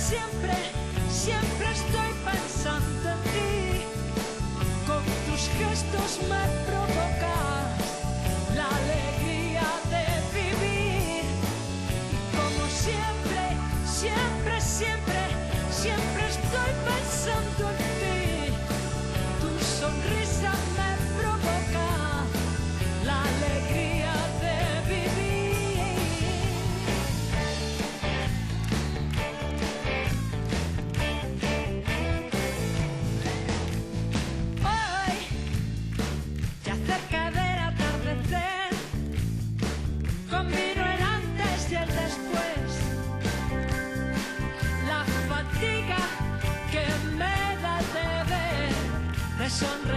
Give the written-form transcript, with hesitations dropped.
siempre, siempre estoy pensando en ti. Con tus gestos me provocas la alegría de vivir. Y como siempre, siempre, siempre, siempre estoy pensando en ti. Tu sonrisa me provoca la alegría de vivir. Hoy ya cerca del atardecer, combino el antes y el después. La fatiga que me da de ver, de sonreír.